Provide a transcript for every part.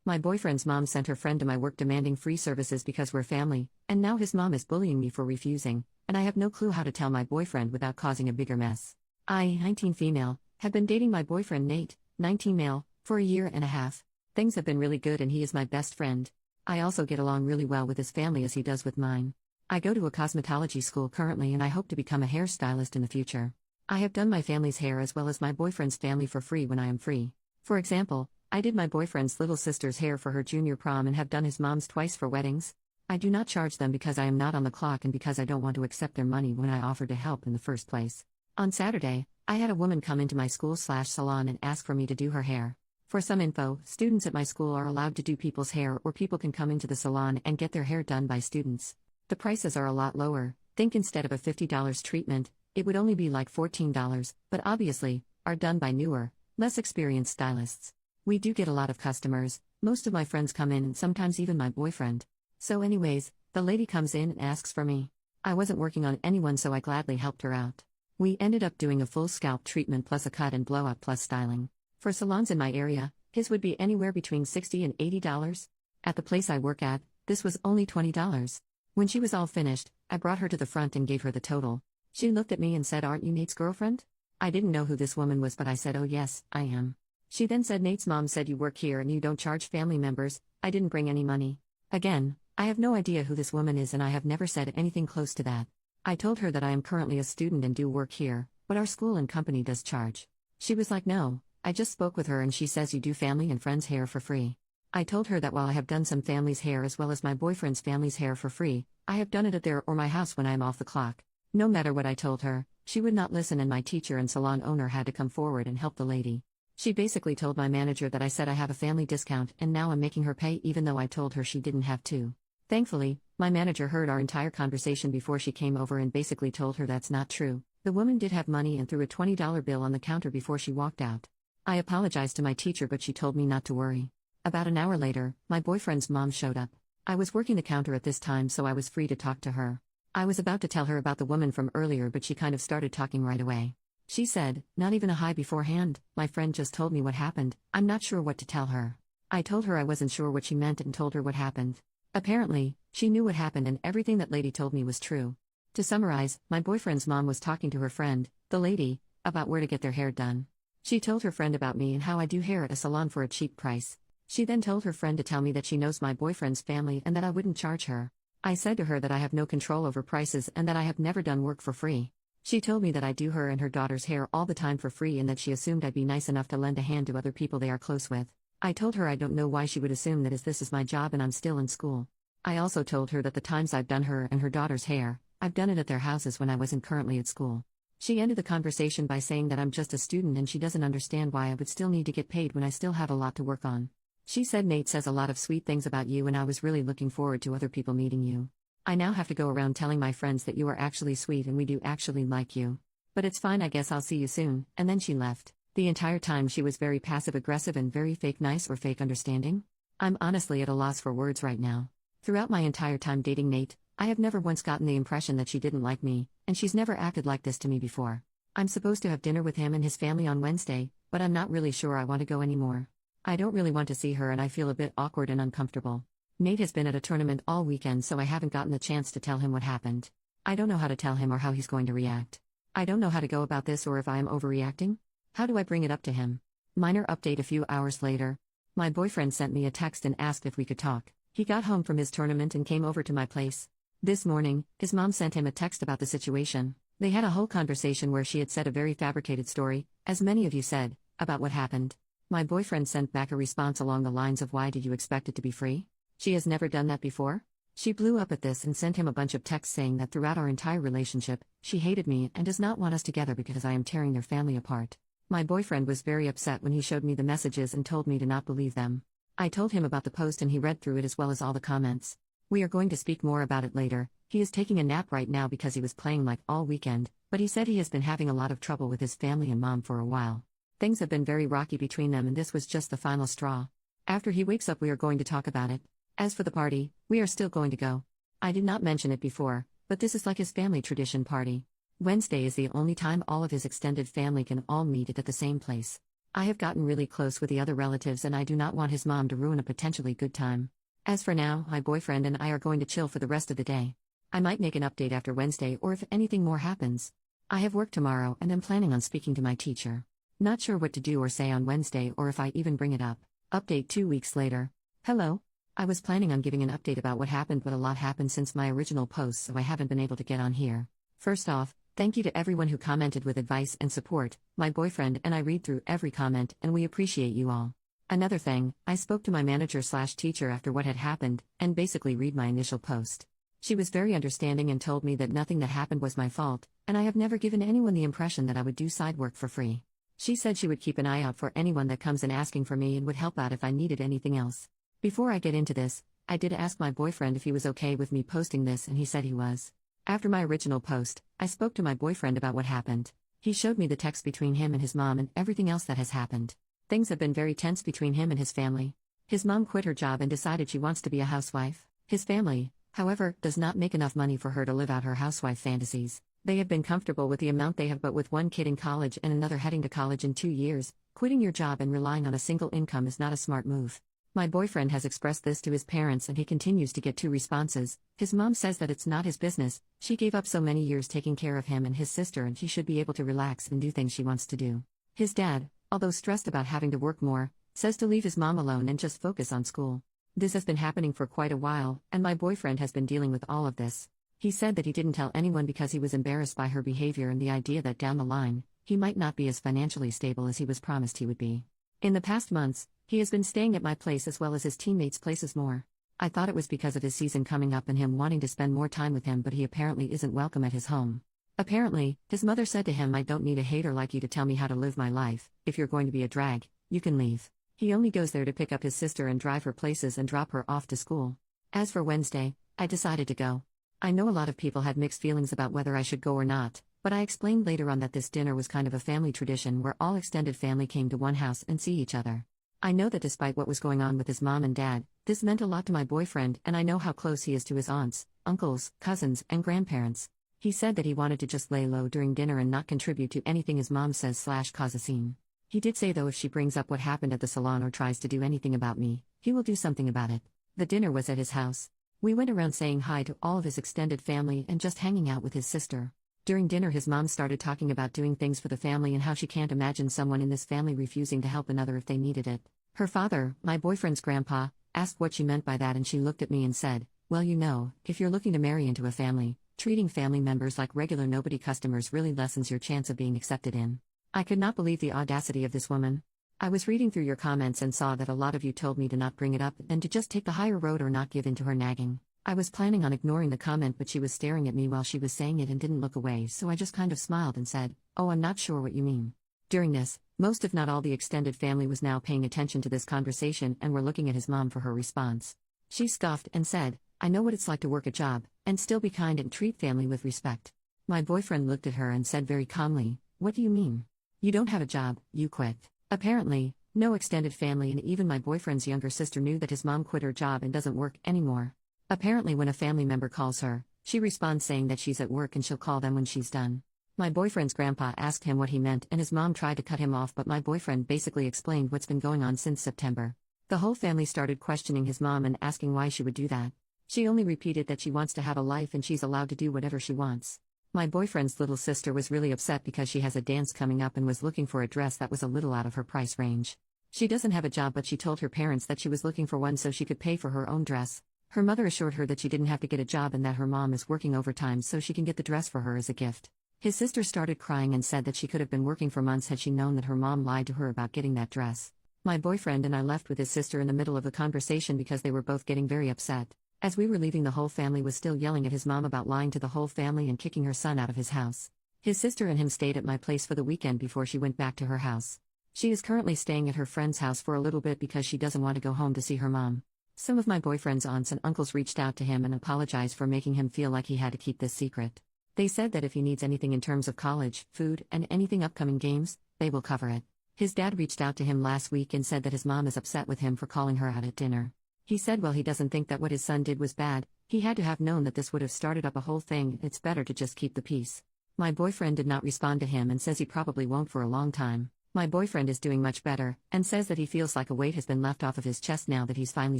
My boyfriend's mom sent her friend to my work demanding free services because we're family, and now his mom is bullying me for refusing, and I have no clue how to tell my boyfriend without causing a bigger mess. I, 19 female, have been dating my boyfriend Nate, 19 male, for a year and a half. Things have been really good and he is my best friend. I also get along really well with his family as he does with mine. I go to a cosmetology school currently and I hope to become a hairstylist in the future. I have done my family's hair as well as my boyfriend's family for free when I am free. For example, I did my boyfriend's little sister's hair for her junior prom and have done his mom's twice for weddings. I do not charge them because I am not on the clock and because I don't want to accept their money when I offered to help in the first place. On Saturday, I had a woman come into my school/salon and ask for me to do her hair. For some info, students at my school are allowed to do people's hair or people can come into the salon and get their hair done by students. The prices are a lot lower. Think instead of a $50 treatment, it would only be like $14, but obviously, are done by newer, less experienced stylists. We do get a lot of customers, most of my friends come in and sometimes even my boyfriend. So anyways, the lady comes in and asks for me. I wasn't working on anyone so I gladly helped her out. We ended up doing a full scalp treatment plus a cut and blowout plus styling. For salons in my area, his would be anywhere between $60 and $80. At the place I work at, this was only $20. When she was all finished, I brought her to the front and gave her the total. She looked at me and said, "Aren't you Nate's girlfriend?" I didn't know who this woman was but I said, "Oh yes, I am." She then said, "Nate's mom said you work here and you don't charge family members." I didn't bring any money. Again, I have no idea who this woman is and I have never said anything close to that. I told her that I am currently a student and do work here, but our school and company does charge. She was like, "No, I just spoke with her and she says you do family and friends' hair for free." I told her that while I have done some family's hair as well as my boyfriend's family's hair for free, I have done it at their or my house when I am off the clock. No matter what I told her, she would not listen and my teacher and salon owner had to come forward and help the lady. She basically told my manager that I said I have a family discount and now I'm making her pay even though I told her she didn't have to. Thankfully, my manager heard our entire conversation before she came over and basically told her that's not true. The woman did have money and threw a $20 bill on the counter before she walked out. I apologized to my teacher but she told me not to worry. About an hour later, my boyfriend's mom showed up. I was working the counter at this time so I was free to talk to her. I was about to tell her about the woman from earlier but she kind of started talking right away. She said, "Not even a hi beforehand, my friend just told me what happened, I'm not sure what to tell her." I told her I wasn't sure what she meant and told her what happened. Apparently, she knew what happened and everything that lady told me was true. To summarize, my boyfriend's mom was talking to her friend, the lady, about where to get their hair done. She told her friend about me and how I do hair at a salon for a cheap price. She then told her friend to tell me that she knows my boyfriend's family and that I wouldn't charge her. I said to her that I have no control over prices and that I have never done work for free. She told me that I do her and her daughter's hair all the time for free and that she assumed I'd be nice enough to lend a hand to other people they are close with. I told her I don't know why she would assume that as this is my job and I'm still in school. I also told her that the times I've done her and her daughter's hair, I've done it at their houses when I wasn't currently at school. She ended the conversation by saying that I'm just a student and she doesn't understand why I would still need to get paid when I still have a lot to work on. She said Nate says a lot of sweet things about you and I was really looking forward to other people meeting you. I now have to go around telling my friends that you are actually sweet and we do actually like you. But it's fine, I guess I'll see you soon, and then she left. The entire time she was very passive-aggressive and very fake nice or fake understanding. I'm honestly at a loss for words right now. Throughout my entire time dating Nate, I have never once gotten the impression that she didn't like me, and she's never acted like this to me before. I'm supposed to have dinner with him and his family on Wednesday, but I'm not really sure I want to go anymore. I don't really want to see her and I feel a bit awkward and uncomfortable. Nate has been at a tournament all weekend so I haven't gotten the chance to tell him what happened. I don't know how to tell him or how he's going to react. I don't know how to go about this or if I am overreacting. How do I bring it up to him? Minor update a few hours later. My boyfriend sent me a text and asked if we could talk. He got home from his tournament and came over to my place. This morning, his mom sent him a text about the situation. They had a whole conversation where she had said a very fabricated story, as many of you said, about what happened. My boyfriend sent back a response along the lines of, "Why did you expect it to be free? She has never done that before?" She blew up at this and sent him a bunch of texts saying that throughout our entire relationship, she hated me and does not want us together because I am tearing their family apart. My boyfriend was very upset when he showed me the messages and told me to not believe them. I told him about the post and he read through it as well as all the comments. We are going to speak more about it later. He is taking a nap right now because he was playing like all weekend, but he said he has been having a lot of trouble with his family and mom for a while. Things have been very rocky between them and this was just the final straw. After he wakes up we are going to talk about it. As for the party, we are still going to go. I did not mention it before, but this is like his family tradition party. Wednesday is the only time all of his extended family can all meet at the same place. I have gotten really close with the other relatives and I do not want his mom to ruin a potentially good time. As for now, my boyfriend and I are going to chill for the rest of the day. I might make an update after Wednesday or if anything more happens. I have work tomorrow and am planning on speaking to my teacher. Not sure what to do or say on Wednesday or if I even bring it up. Update 2 weeks later. Hello. I was planning on giving an update about what happened, but a lot happened since my original post, so I haven't been able to get on here. First off, thank you to everyone who commented with advice and support. My boyfriend and I read through every comment and we appreciate you all. Another thing, I spoke to my manager/teacher after what had happened and basically read my initial post. She was very understanding and told me that nothing that happened was my fault, and I have never given anyone the impression that I would do side work for free. She said she would keep an eye out for anyone that comes in asking for me and would help out if I needed anything else. Before I get into this, I did ask my boyfriend if he was okay with me posting this and he said he was. After my original post, I spoke to my boyfriend about what happened. He showed me the text between him and his mom and everything else that has happened. Things have been very tense between him and his family. His mom quit her job and decided she wants to be a housewife. His family, however, does not make enough money for her to live out her housewife fantasies. They have been comfortable with the amount they have, but with one kid in college and another heading to college in 2 years, quitting your job and relying on a single income is not a smart move. My boyfriend has expressed this to his parents and he continues to get 2 responses. His mom says that it's not his business, she gave up so many years taking care of him and his sister and he should be able to relax and do things she wants to do. His dad, although stressed about having to work more, says to leave his mom alone and just focus on school. This has been happening for quite a while, and my boyfriend has been dealing with all of this. He said that he didn't tell anyone because he was embarrassed by her behavior and the idea that down the line, he might not be as financially stable as he was promised he would be. In the past months, he has been staying at my place as well as his teammates' places more. I thought it was because of his season coming up and him wanting to spend more time with him, but he apparently isn't welcome at his home. Apparently, his mother said to him, "I don't need a hater like you to tell me how to live my life. If you're going to be a drag, you can leave." He only goes there to pick up his sister and drive her places and drop her off to school. As for Wednesday, I decided to go. I know a lot of people had mixed feelings about whether I should go or not, but I explained later on that this dinner was kind of a family tradition where all extended family came to one house and see each other. I know that despite what was going on with his mom and dad, this meant a lot to my boyfriend, and I know how close he is to his aunts, uncles, cousins, and grandparents. He said that he wanted to just lay low during dinner and not contribute to anything his mom says/cause a scene. He did say though if she brings up what happened at the salon or tries to do anything about me, he will do something about it. The dinner was at his house. We went around saying hi to all of his extended family and just hanging out with his sister. During dinner his mom started talking about doing things for the family and how she can't imagine someone in this family refusing to help another if they needed it. Her father, my boyfriend's grandpa, asked what she meant by that and she looked at me and said, "Well, you know, if you're looking to marry into a family, treating family members like regular nobody customers really lessens your chance of being accepted in." I could not believe the audacity of this woman. I was reading through your comments and saw that a lot of you told me to not bring it up and to just take the higher road or not give in to her nagging. I was planning on ignoring the comment, but she was staring at me while she was saying it and didn't look away, so I just kind of smiled and said, "Oh, I'm not sure what you mean." During this, most if not all the extended family was now paying attention to this conversation and were looking at his mom for her response. She scoffed and said, "I know what it's like to work a job, and still be kind and treat family with respect." My boyfriend looked at her and said very calmly, "What do you mean? You don't have a job, you quit." Apparently, no extended family and even my boyfriend's younger sister knew that his mom quit her job and doesn't work anymore. Apparently when a family member calls her, she responds saying that she's at work and she'll call them when she's done. My boyfriend's grandpa asked him what he meant and his mom tried to cut him off, but my boyfriend basically explained what's been going on since September. The whole family started questioning his mom and asking why she would do that. She only repeated that she wants to have a life and she's allowed to do whatever she wants. My boyfriend's little sister was really upset because she has a dance coming up and was looking for a dress that was a little out of her price range. She doesn't have a job, but she told her parents that she was looking for one so she could pay for her own dress. Her mother assured her that she didn't have to get a job and that her mom is working overtime so she can get the dress for her as a gift. His sister started crying and said that she could have been working for months had she known that her mom lied to her about getting that dress. My boyfriend and I left with his sister in the middle of the conversation because they were both getting very upset. As we were leaving, the whole family was still yelling at his mom about lying to the whole family and kicking her son out of his house. His sister and him stayed at my place for the weekend before she went back to her house. She is currently staying at her friend's house for a little bit because she doesn't want to go home to see her mom. Some of my boyfriend's aunts and uncles reached out to him and apologized for making him feel like he had to keep this secret. They said that if he needs anything in terms of college, food, and anything upcoming games, they will cover it. His dad reached out to him last week and said that his mom is upset with him for calling her out at dinner. He said well, he doesn't think that what his son did was bad, he had to have known that this would have started up a whole thing, it's better to just keep the peace. My boyfriend did not respond to him and says he probably won't for a long time. My boyfriend is doing much better, and says that he feels like a weight has been left off of his chest now that he's finally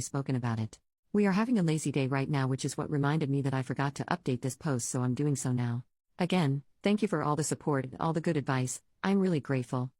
spoken about it. We are having a lazy day right now, which is what reminded me that I forgot to update this post, so I'm doing so now. Again, thank you for all the support and all the good advice, I'm really grateful.